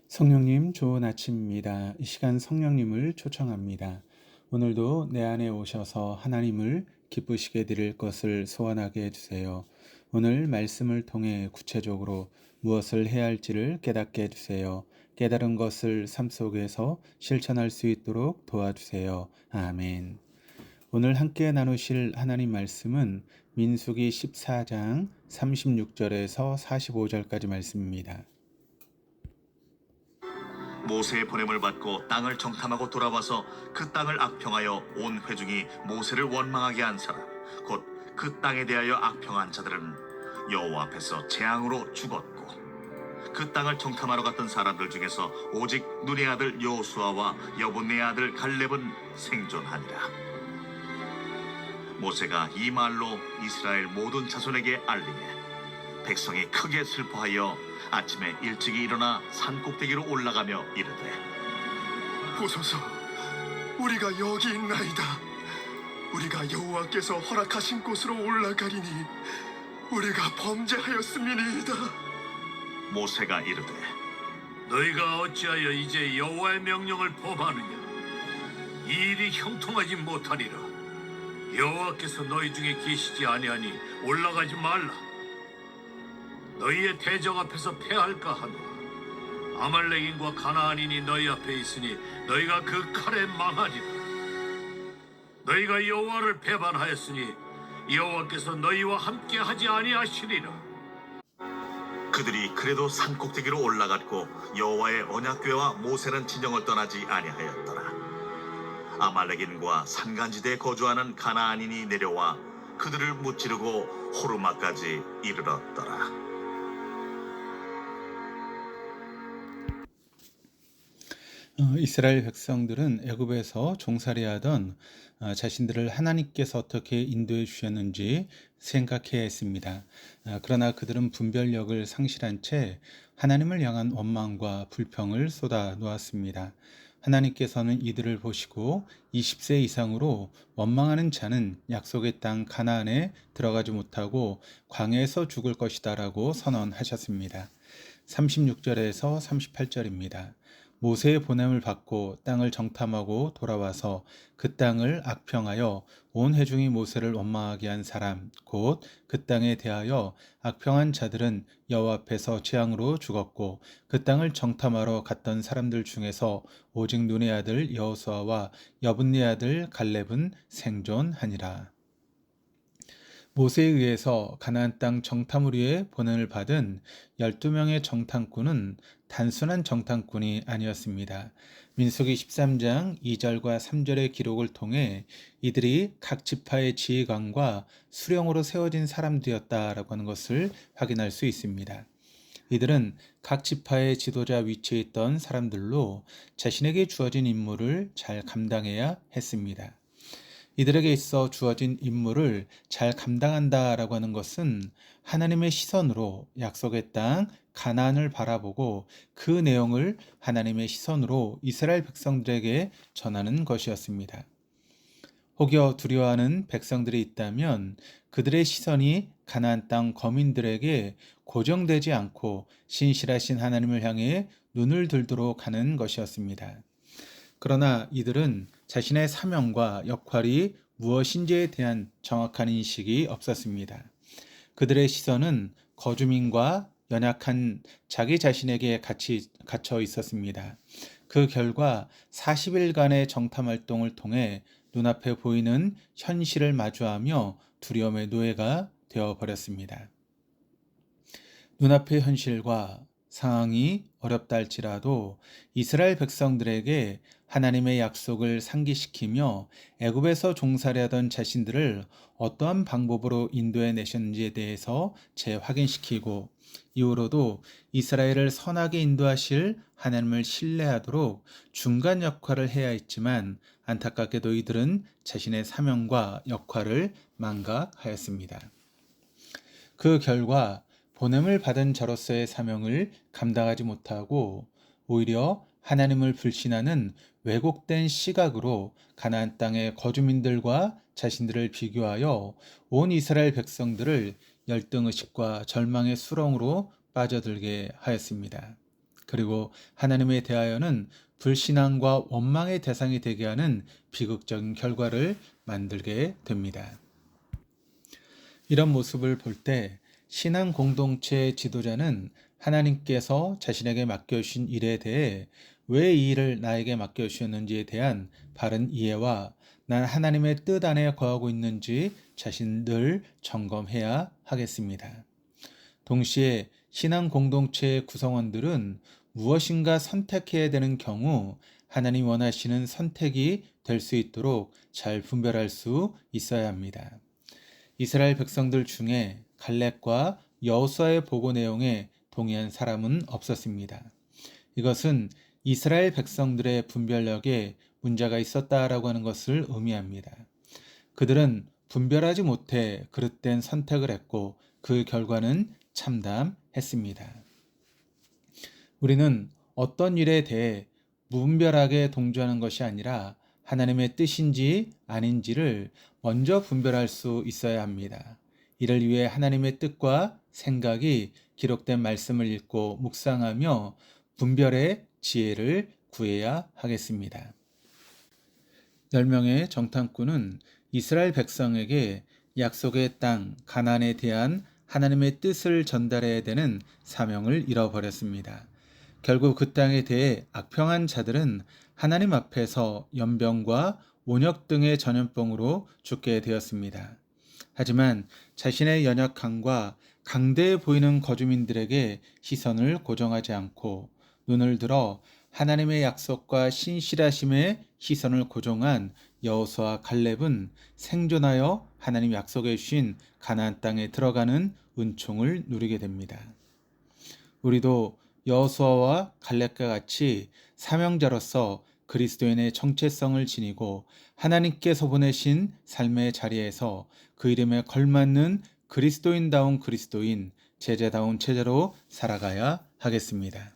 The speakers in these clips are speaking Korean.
성령님 좋은 아침입니다. 이 시간 성령님을 초청합니다. 오늘도 내 안에 오셔서 하나님을 기쁘시게 드릴 것을 소원하게 해주세요. 오늘 말씀을 통해 구체적으로 무엇을 해야 할지를 깨닫게 해주세요. 깨달은 것을 삶 속에서 실천할 수 있도록 도와주세요. 아멘. 오늘 함께 나누실 하나님 말씀은 민수기 14장 36절에서 45절까지 말씀입니다. 모세의 보냄을 받고 땅을 정탐하고 돌아와서 그 땅을 악평하여 온 회중이 모세를 원망하게 한 사람, 곧 그 땅에 대하여 악평한 자들은 여호와 앞에서 재앙으로 죽었고, 그 땅을 정탐하러 갔던 사람들 중에서 오직 눈의 아들 여호수아와 여분의 아들 갈렙은 생존하니라. 모세가 이 말로 이스라엘 모든 자손에게 알리매 백성이 크게 슬퍼하여 아침에 일찍이 일어나 산 꼭대기로 올라가며 이르되, 보소서, 우리가 여기 있나이다. 우리가 여호와께서 허락하신 곳으로 올라가리니 우리가 범죄하였음이니이다. 모세가 이르되, 너희가 어찌하여 이제 여호와의 명령을 범하느냐? 이 일이 형통하지 못하리라. 여호와께서 너희 중에 계시지 아니하니 올라가지 말라. 너희의 대적 앞에서 패할까 하노라. 아말렉인과 가나안인이 너희 앞에 있으니 너희가 그 칼에 망하리라. 너희가 여호와를 배반하였으니 여호와께서 너희와 함께 하지 아니하시리라. 그들이 그래도 산 꼭대기로 올라갔고 여호와의 언약궤와 모세는 진영을 떠나지 아니하였더라. 아말렉인과 산간지대에 거주하는 가나안인이 내려와 그들을 무찌르고 호르마까지 이르렀더라. 이스라엘 백성들은 애굽에서 종살이하던 자신들을 하나님께서 어떻게 인도해 주셨는지 생각해야 했습니다. 그러나 그들은 분별력을 상실한 채 하나님을 향한 원망과 불평을 쏟아 놓았습니다. 하나님께서는 이들을 보시고 20세 이상으로 원망하는 자는 약속의 땅 가나안에 들어가지 못하고 광야에서 죽을 것이다 라고 선언하셨습니다. 36절에서 38절입니다. 모세의 보냄을 받고 땅을 정탐하고 돌아와서 그 땅을 악평하여 온 회중이 모세를 원망하게 한 사람, 곧 그 땅에 대하여 악평한 자들은 여호와 앞에서 재앙으로 죽었고, 그 땅을 정탐하러 갔던 사람들 중에서 오직 눈의 아들 여호수아와 여분의 아들 갈렙은 생존하니라. 모세에 의해서 가나안 땅 정탐을 위해 보냄을 받은 12명의 정탐꾼은 단순한 정탐꾼이 아니었습니다. 민수기 13장 2절과 3절의 기록을 통해 이들이 각 지파의 지휘관과 수령으로 세워진 사람들이었다라고 하는 것을 확인할 수 있습니다. 이들은 각 지파의 지도자 위치에 있던 사람들로 자신에게 주어진 임무를 잘 감당해야 했습니다. 이들에게 있어 주어진 임무를 잘 감당한다라고 하는 것은 하나님의 시선으로 약속의 땅 가나안을 바라보고 그 내용을 하나님의 시선으로 이스라엘 백성들에게 전하는 것이었습니다. 혹여 두려워하는 백성들이 있다면 그들의 시선이 가나안 땅 거민들에게 고정되지 않고 신실하신 하나님을 향해 눈을 들도록 하는 것이었습니다. 그러나 이들은 자신의 사명과 역할이 무엇인지에 대한 정확한 인식이 없었습니다. 그들의 시선은 거주민과 연약한 자기 자신에게 갇혀 있었습니다. 그 결과 40일간의 정탐 활동을 통해 눈앞에 보이는 현실을 마주하며 두려움의 노예가 되어버렸습니다. 눈앞의 현실과 상황이 어렵다 할지라도 이스라엘 백성들에게 하나님의 약속을 상기시키며 애굽에서 종살이하던 자신들을 어떠한 방법으로 인도해 내셨는지에 대해서 재확인시키고 이후로도 이스라엘을 선하게 인도하실 하나님을 신뢰하도록 중간 역할을 해야 했지만 안타깝게도 이들은 자신의 사명과 역할을 망각하였습니다. 그 결과 보냄을 받은 자로서의 사명을 감당하지 못하고 오히려 하나님을 불신하는 왜곡된 시각으로 가나안 땅의 거주민들과 자신들을 비교하여 온 이스라엘 백성들을 열등의식과 절망의 수렁으로 빠져들게 하였습니다. 그리고 하나님에 대하여는 불신앙과 원망의 대상이 되게 하는 비극적인 결과를 만들게 됩니다. 이런 모습을 볼 때 신앙 공동체의 지도자는 하나님께서 자신에게 맡겨주신 일에 대해 왜 이 일을 나에게 맡겨주셨는지에 대한 바른 이해와 난 하나님의 뜻 안에 거하고 있는지 자신 늘 점검해야 하겠습니다. 동시에 신앙 공동체의 구성원들은 무엇인가 선택해야 되는 경우 하나님 원하시는 선택이 될 수 있도록 잘 분별할 수 있어야 합니다. 이스라엘 백성들 중에 갈렙과 여호수아의 보고 내용에 동의한 사람은 없었습니다. 이것은 이스라엘 백성들의 분별력에 문제가 있었다라고 하는 것을 의미합니다. 그들은 분별하지 못해 그릇된 선택을 했고 그 결과는 참담했습니다. 우리는 어떤 일에 대해 무분별하게 동조하는 것이 아니라 하나님의 뜻인지 아닌지를 먼저 분별할 수 있어야 합니다. 이를 위해 하나님의 뜻과 생각이 기록된 말씀을 읽고 묵상하며 분별의 지혜를 구해야 하겠습니다. 10명의 정탐꾼은 이스라엘 백성에게 약속의 땅 가나안에 대한 하나님의 뜻을 전달해야 되는 사명을 잃어버렸습니다. 결국 그 땅에 대해 악평한 자들은 하나님 앞에서 연병과 온역 등의 전염병으로 죽게 되었습니다. 하지만 자신의 연약함과 강대해 보이는 거주민들에게 시선을 고정하지 않고 눈을 들어 하나님의 약속과 신실하심에 시선을 고정한 여호수아 갈렙은 생존하여 하나님 약속해 주신 가나안 땅에 들어가는 은총을 누리게 됩니다. 우리도 여호수아와 갈렙과 같이 사명자로서 그리스도인의 정체성을 지니고 하나님께서 보내신 삶의 자리에서 그 이름에 걸맞는 그리스도인다운 그리스도인, 제자다운 제자로 살아가야 하겠습니다.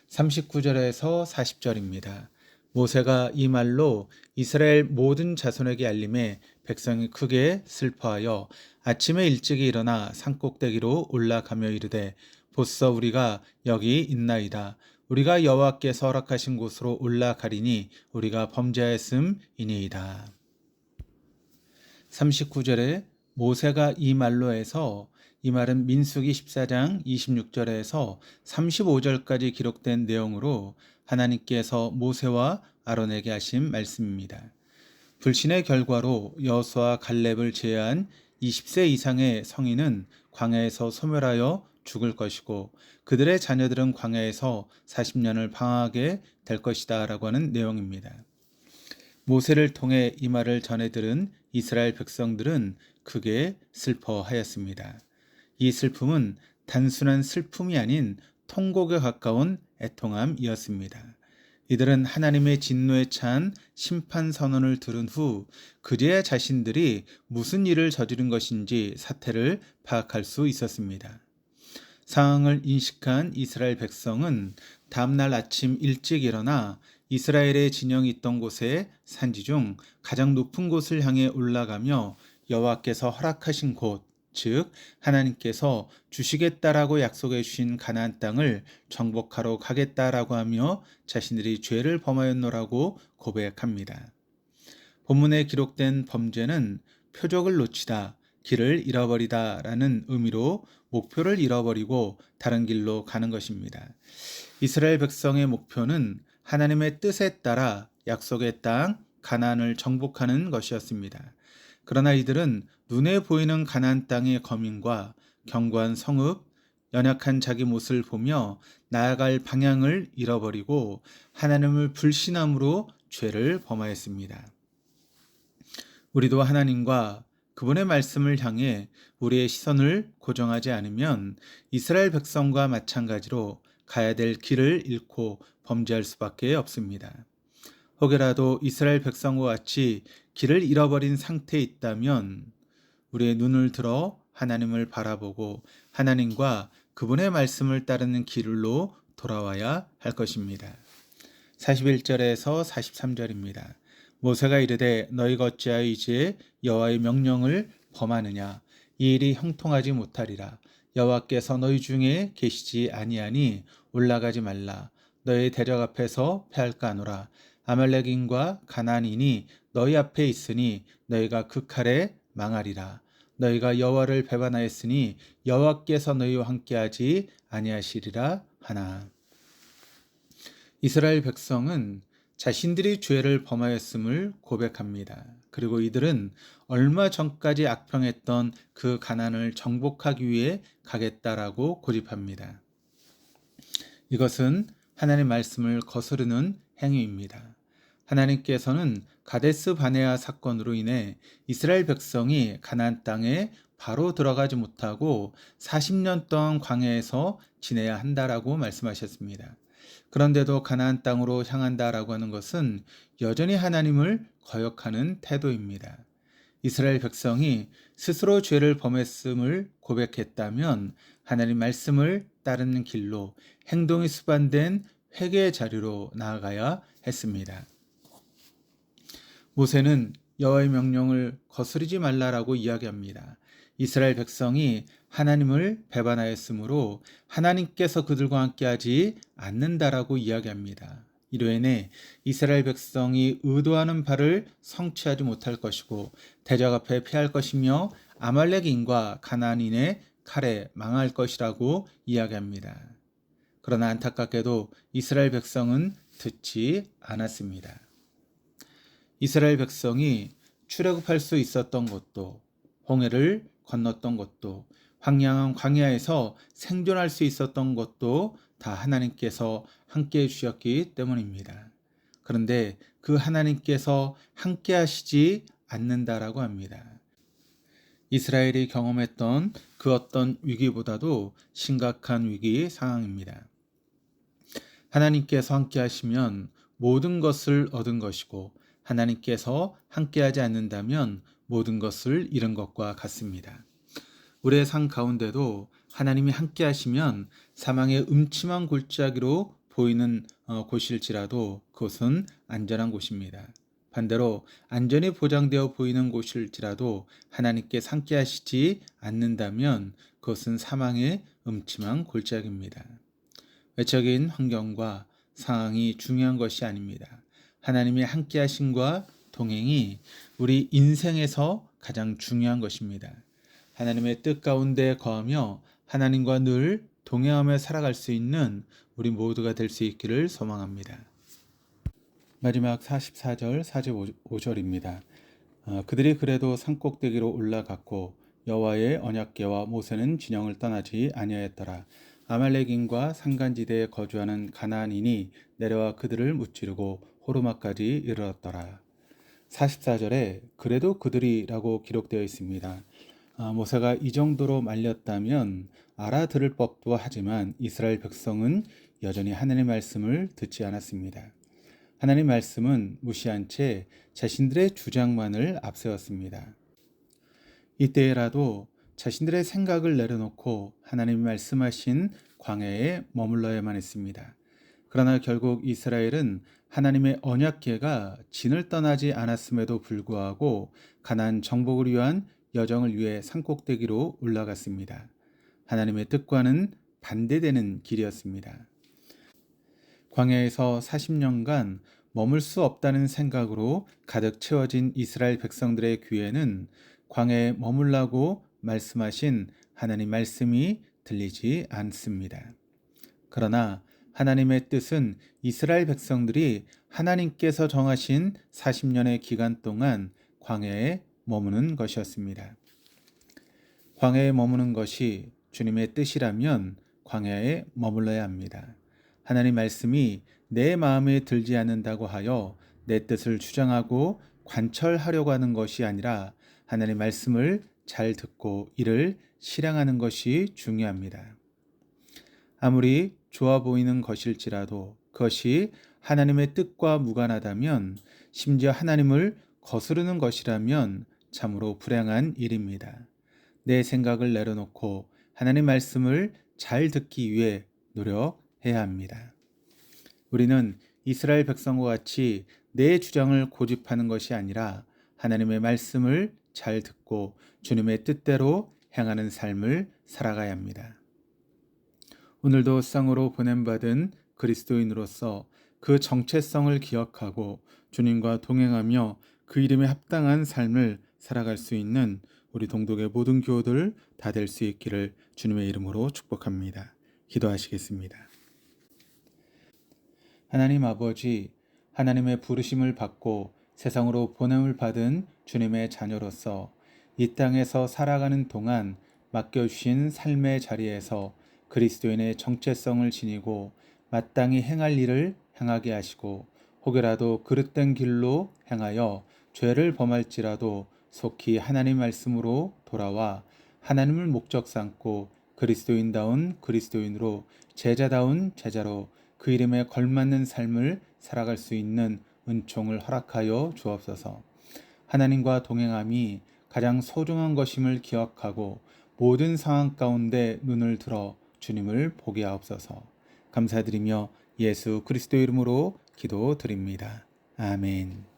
39절에서 40절입니다. 모세가 이 말로 이스라엘 모든 자손에게 알림해 백성이 크게 슬퍼하여 아침에 일찍이 일어나 산꼭대기로 올라가며 이르되 보소 우리가 여기 있나이다. 우리가 여호와께서 허락하신 곳으로 올라가리니 우리가 범죄하였음이니이다. 39절에 모세가 이 말로 해서 이 말은 민수기 14장 26절에서 35절까지 기록된 내용으로 하나님께서 모세와 아론에게 하신 말씀입니다. 불신의 결과로 여호수아 갈렙을 제외한 20세 이상의 성인은 광야에서 소멸하여 죽을 것이고 그들의 자녀들은 광야에서 40년을 방황하게 될 것이다 라고 하는 내용입니다. 모세를 통해 이 말을 전해 들은 이스라엘 백성들은 크게 슬퍼하였습니다. 이 슬픔은 단순한 슬픔이 아닌 통곡에 가까운 애통함이었습니다. 이들은 하나님의 진노에 찬 심판 선언을 들은 후 그제야 자신들이 무슨 일을 저지른 것인지 사태를 파악할 수 있었습니다. 상황을 인식한 이스라엘 백성은 다음날 아침 일찍 일어나 이스라엘의 진영이 있던 곳의 산지 중 가장 높은 곳을 향해 올라가며 여호와께서 허락하신 곳, 즉 하나님께서 주시겠다라고 약속해 주신 가나안 땅을 정복하러 가겠다라고 하며 자신들이 죄를 범하였노라고 고백합니다. 본문에 기록된 범죄는 표적을 놓치다, 길을 잃어버리다 라는 의미로 목표를 잃어버리고 다른 길로 가는 것입니다. 이스라엘 백성의 목표는 하나님의 뜻에 따라 약속의 땅 가나안을 정복하는 것이었습니다. 그러나 이들은 눈에 보이는 가나안 땅의 거민과 견고한 성읍, 연약한 자기 모습을 보며 나아갈 방향을 잃어버리고 하나님을 불신함으로 죄를 범하였습니다. 우리도 하나님과 그분의 말씀을 향해 우리의 시선을 고정하지 않으면 이스라엘 백성과 마찬가지로 가야 될 길을 잃고 범죄할 수밖에 없습니다. 혹여라도 이스라엘 백성과 같이 길을 잃어버린 상태에 있다면 우리의 눈을 들어 하나님을 바라보고 하나님과 그분의 말씀을 따르는 길로 돌아와야 할 것입니다. 41절에서 43절입니다. 모세가 이르되 너희가 어찌하여 이제 여호와의 명령을 범하느냐 이 일이 형통하지 못하리라. 여호와께서 너희 중에 계시지 아니하니 올라가지 말라. 너희 대적 앞에서 패할까 하노라. 아말렉인과 가나안인이 너희 앞에 있으니 너희가 그 칼에 망하리라. 너희가 여호와를 배반하였으니 여호와께서 너희와 함께하지 아니하시리라 하나. 이스라엘 백성은 자신들이 죄를 범하였음을 고백합니다. 그리고 이들은 얼마 전까지 악평했던 그 가나안을 정복하기 위해 가겠다라고 고집합니다. 이것은 하나님의 말씀을 거스르는 행위입니다. 하나님께서는 가데스 바네아 사건으로 인해 이스라엘 백성이 가나안 땅에 바로 들어가지 못하고 40년 동안 광야에서 지내야 한다라고 말씀하셨습니다. 그런데도 가나안 땅으로 향한다라고 하는 것은 여전히 하나님을 거역하는 태도입니다. 이스라엘 백성이 스스로 죄를 범했음을 고백했다면 하나님 말씀을 따르는 길로 행동이 수반된 회개의 자리로 나아가야 했습니다. 모세는 여호와의 명령을 거스르지 말라라고 이야기합니다. 이스라엘 백성이 하나님을 배반하였으므로 하나님께서 그들과 함께하지 않는다라고 이야기합니다. 이로 인해 이스라엘 백성이 의도하는 바를 성취하지 못할 것이고 대적 앞에 피할 것이며 아말렉인과 가나안인의 칼에 망할 것이라고 이야기합니다. 그러나 안타깝게도 이스라엘 백성은 듣지 않았습니다. 이스라엘 백성이 출애굽할 수 있었던 것도, 홍해를 건넜던 것도, 황량한 광야에서 생존할 수 있었던 것도 다 하나님께서 함께 해주셨기 때문입니다. 그런데 그 하나님께서 함께 하시지 않는다라고 합니다. 이스라엘이 경험했던 그 어떤 위기보다도 심각한 위기 상황입니다. 하나님께서 함께 하시면 모든 것을 얻은 것이고 하나님께서 함께하지 않는다면 모든 것을 잃은 것과 같습니다. 우리의 삶 가운데도 하나님이 함께하시면 사망의 음침한 골짜기로 보이는 곳일지라도 그것은 안전한 곳입니다. 반대로 안전이 보장되어 보이는 곳일지라도 하나님께 함께하시지 않는다면 그것은 사망의 음침한 골짜기입니다. 외적인 환경과 상황이 중요한 것이 아닙니다. 하나님의 함께하심과 동행이 우리 인생에서 가장 중요한 것입니다. 하나님의 뜻 가운데 거하며 하나님과 늘 동행하며 살아갈 수 있는 우리 모두가 될 수 있기를 소망합니다. 마지막 44절, 45절입니다. 그들이 그래도 산꼭대기로 올라갔고 여호와의 언약궤와 모세는 진영을 떠나지 아니하였더라. 아말렉인과 산간지대에 거주하는 가나안인이 내려와 그들을 무찌르고 호르마까지 이르렀더라. 44절에 그래도 그들이라고 기록되어 있습니다. 모세가 이 정도로 말렸다면 알아들을 법도 하지만 이스라엘 백성은 여전히 하나님의 말씀을 듣지 않았습니다. 하나님의 말씀은 무시한 채 자신들의 주장만을 앞세웠습니다. 이때라도 자신들의 생각을 내려놓고 하나님이 말씀하신 광야에 머물러야만 했습니다. 그러나 결국 이스라엘은 하나님의 언약궤가 진을 떠나지 않았음에도 불구하고 가나안 정복을 위한 여정을 위해 산꼭대기로 올라갔습니다. 하나님의 뜻과는 반대되는 길이었습니다. 광야에서 40년간 머물 수 없다는 생각으로 가득 채워진 이스라엘 백성들의 귀에는 광야에 머물라고 말씀하신 하나님 말씀이 들리지 않습니다. 그러나 하나님의 뜻은 이스라엘 백성들이 하나님께서 정하신 40년의 기간 동안 광야에 머무는 것이었습니다. 광야에 머무는 것이 주님의 뜻이라면 광야에 머물러야 합니다. 하나님 말씀이 내 마음에 들지 않는다고 하여 내 뜻을 주장하고 관철하려고 하는 것이 아니라 하나님 말씀을 잘 듣고 이를 실행하는 것이 중요합니다. 아무리 좋아 보이는 것일지라도 그것이 하나님의 뜻과 무관하다면, 심지어 하나님을 거스르는 것이라면 참으로 불행한 일입니다. 내 생각을 내려놓고 하나님 말씀을 잘 듣기 위해 노력해야 합니다. 우리는 이스라엘 백성과 같이 내 주장을 고집하는 것이 아니라 하나님의 말씀을 잘 듣고 주님의 뜻대로 행하는 삶을 살아가야 합니다. 오늘도 세상으로 보냄받은 그리스도인으로서 그 정체성을 기억하고 주님과 동행하며 그 이름에 합당한 삶을 살아갈 수 있는 우리 동독의 모든 교우들 다 될 수 있기를 주님의 이름으로 축복합니다. 기도하시겠습니다. 하나님 아버지, 하나님의 부르심을 받고 세상으로 보냄을 받은 주님의 자녀로서 이 땅에서 살아가는 동안 맡겨주신 삶의 자리에서 그리스도인의 정체성을 지니고 마땅히 행할 일을 행하게 하시고 혹여라도 그릇된 길로 행하여 죄를 범할지라도 속히 하나님 말씀으로 돌아와 하나님을 목적 삼고 그리스도인다운 그리스도인으로 제자다운 제자로 그 이름에 걸맞는 삶을 살아갈 수 있는 은총을 허락하여 주옵소서. 하나님과 동행함이 가장 소중한 것임을 기억하고 모든 상황 가운데 눈을 들어 주님을 보게 하옵소서. 감사드리며 예수 그리스도 이름으로 기도드립니다. 아멘.